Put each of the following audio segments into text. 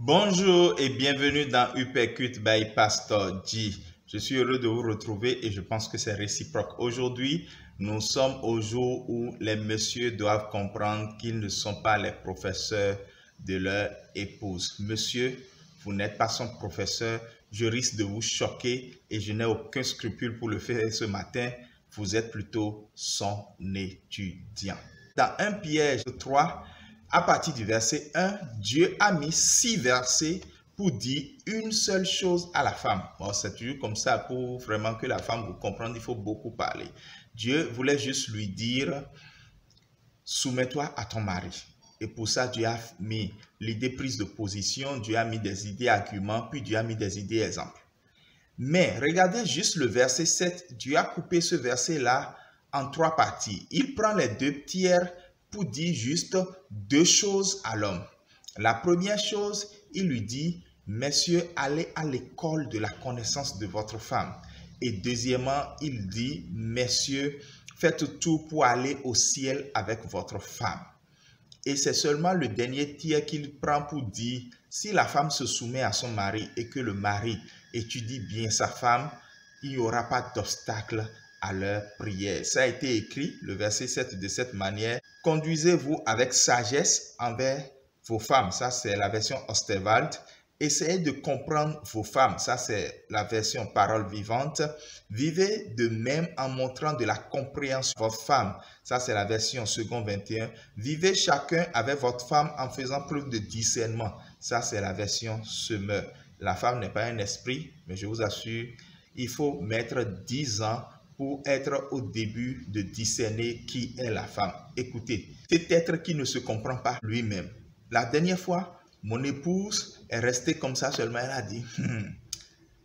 Bonjour et bienvenue dans Uppercut by Pastor G. Je suis heureux de vous retrouver et je pense que c'est réciproque. Aujourd'hui, nous sommes au jour où les messieurs doivent comprendre qu'ils ne sont pas les professeurs de leur épouse. Monsieur, vous n'êtes pas son professeur, je risque de vous choquer et je n'ai aucun scrupule pour le faire ce matin. Vous êtes plutôt son étudiant. Dans 1 Pierre 3, à partir du verset 1, Dieu a mis 6 versets pour dire une seule chose à la femme. Bon, c'est toujours comme ça pour vraiment que la femme vous comprenne, il faut beaucoup parler. Dieu voulait juste lui dire, soumets-toi à ton mari. Et pour ça, Dieu a mis l'idée prise de position, Dieu a mis des idées arguments, puis Dieu a mis des idées exemples. Mais regardez juste le verset 7, Dieu a coupé ce verset-là en 3 parties. Il prend les 2 tiers pour dire juste 2 choses à l'homme. La première chose, il lui dit, messieurs, allez à l'école de la connaissance de votre femme. Et deuxièmement, il dit, messieurs, faites tout pour aller au ciel avec votre femme. Et c'est seulement le dernier tiers qu'il prend pour dire, si la femme se soumet à son mari et que le mari étudie bien sa femme, il n'y aura pas d'obstacle à leur prière. Ça a été écrit, le verset 7, de cette manière. Conduisez-vous avec sagesse envers vos femmes. Ça, c'est la version Osterwald. Essayez de comprendre vos femmes. Ça, c'est la version parole vivante. Vivez de même en montrant de la compréhension à votre femme. Ça, c'est la version second 21. Vivez chacun avec votre femme en faisant preuve de discernement. Ça, c'est la version semeur. La femme n'est pas un esprit, mais je vous assure, il faut mettre 10 ans pour être au début de discerner qui est la femme. Écoutez, cet être qui ne se comprend pas lui-même. La dernière fois, mon épouse est restée comme ça seulement, elle a dit,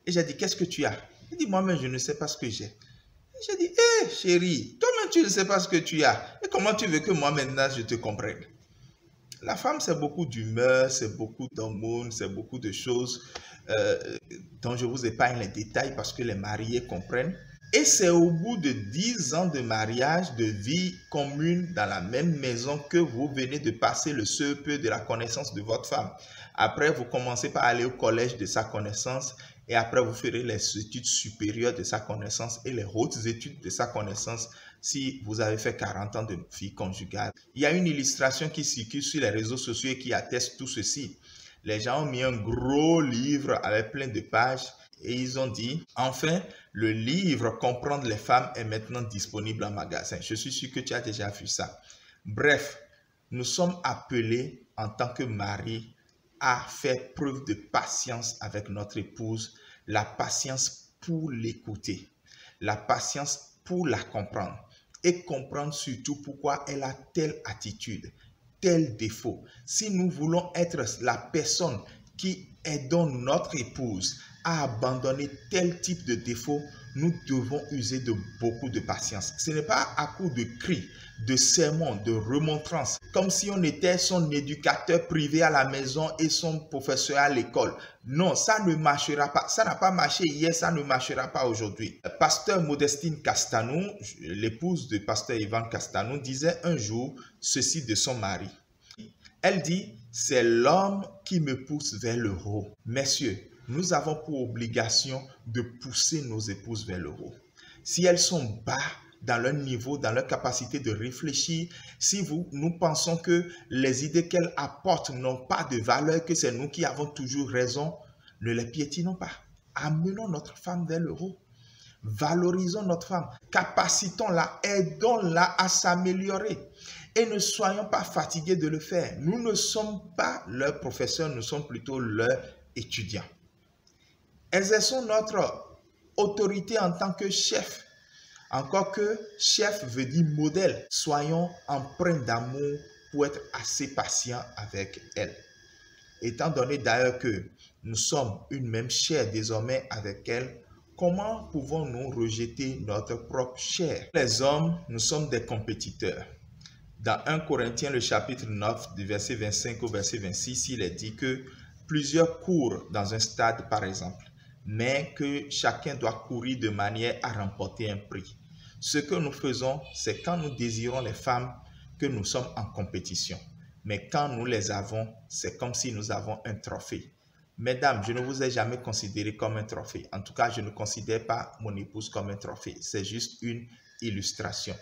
Et j'ai dit, qu'est-ce que tu as? Elle dit, moi-même, je ne sais pas ce que j'ai. J'ai dit, hé chérie, toi-même, tu ne sais pas ce que tu as. Et comment tu veux que moi, maintenant, je te comprenne? La femme, c'est beaucoup d'humeur, c'est beaucoup d'hormones, c'est beaucoup de choses dont je vous épargne les détails parce que les mariés comprennent. Et c'est au bout de 10 ans de mariage, de vie commune dans la même maison que vous venez de passer le CEP de la connaissance de votre femme. Après, vous commencez par aller au collège de sa connaissance et après, vous ferez les études supérieures de sa connaissance et les hautes études de sa connaissance si vous avez fait 40 ans de vie conjugale. Il y a une illustration qui circule sur les réseaux sociaux et qui atteste tout ceci. Les gens ont mis un gros livre avec plein de pages et ils ont dit, enfin, le livre Comprendre les femmes est maintenant disponible en magasin. Je suis sûr que tu as déjà vu ça. Bref, nous sommes appelés en tant que mari à faire preuve de patience avec notre épouse, la patience pour l'écouter, la patience pour la comprendre et comprendre surtout pourquoi elle a telle attitude, tel défaut. Si nous voulons être la personne qui aidons notre épouse à abandonner tel type de défaut, nous devons user de beaucoup de patience. Ce n'est pas à coup de cris, de sermons, de remontrances, comme si on était son éducateur privé à la maison et son professeur à l'école. Non, ça ne marchera pas. Ça n'a pas marché hier, ça ne marchera pas aujourd'hui. Pasteur Modestine Castanou, l'épouse de pasteur Ivan Castanou, disait un jour ceci de son mari. Elle dit, c'est l'homme qui me pousse vers le haut. Messieurs, nous avons pour obligation de pousser nos épouses vers le haut. Si elles sont bas dans leur niveau, dans leur capacité de réfléchir, si nous pensons que les idées qu'elles apportent n'ont pas de valeur, que c'est nous qui avons toujours raison, ne les piétinons pas. Amenons notre femme vers le haut. Valorisons notre femme, capacitons-la, aidons-la à s'améliorer. Et ne soyons pas fatigués de le faire. Nous ne sommes pas leurs professeurs, nous sommes plutôt leurs étudiants. Exerçons notre autorité en tant que chef. Encore que chef veut dire modèle. Soyons empreints d'amour pour être assez patients avec elle. Étant donné d'ailleurs que nous sommes une même chair désormais avec elle, comment pouvons-nous rejeter notre propre chair? Les hommes, nous sommes des compétiteurs. Dans 1 Corinthiens, le chapitre 9, du verset 25 au verset 26, il est dit que plusieurs courent dans un stade, par exemple, mais que chacun doit courir de manière à remporter un prix. Ce que nous faisons, c'est quand nous désirons les femmes que nous sommes en compétition. Mais quand nous les avons, c'est comme si nous avons un trophée. Mesdames, je ne vous ai jamais considéré comme un trophée. En tout cas, je ne considère pas mon épouse comme un trophée. C'est juste une illustration.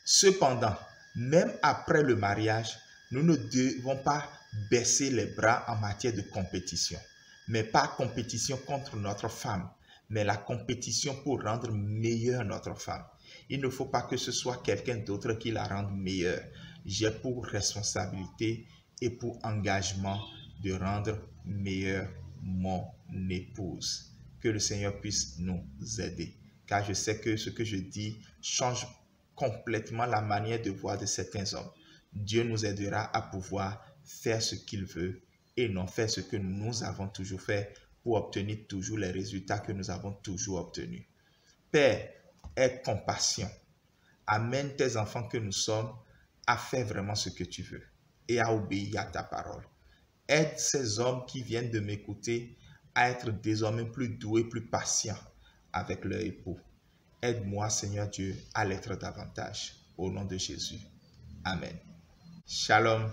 Cependant, même après le mariage, nous ne devons pas baisser les bras en matière de compétition. Mais pas compétition contre notre femme, mais la compétition pour rendre meilleure notre femme. Il ne faut pas que ce soit quelqu'un d'autre qui la rende meilleure. J'ai pour responsabilité et pour engagement de rendre meilleure mon épouse. Que le Seigneur puisse nous aider. Car je sais que ce que je dis change complètement la manière de voir de certains hommes. Dieu nous aidera à pouvoir faire ce qu'il veut et non faire ce que nous avons toujours fait pour obtenir toujours les résultats que nous avons toujours obtenus. Père, aie compassion. Amène tes enfants que nous sommes à faire vraiment ce que tu veux et à obéir à ta parole. Aide ces hommes qui viennent de m'écouter à être désormais plus doués, plus patients avec leur époux. Aide-moi, Seigneur Dieu, à l'être davantage. Au nom de Jésus. Amen. Shalom.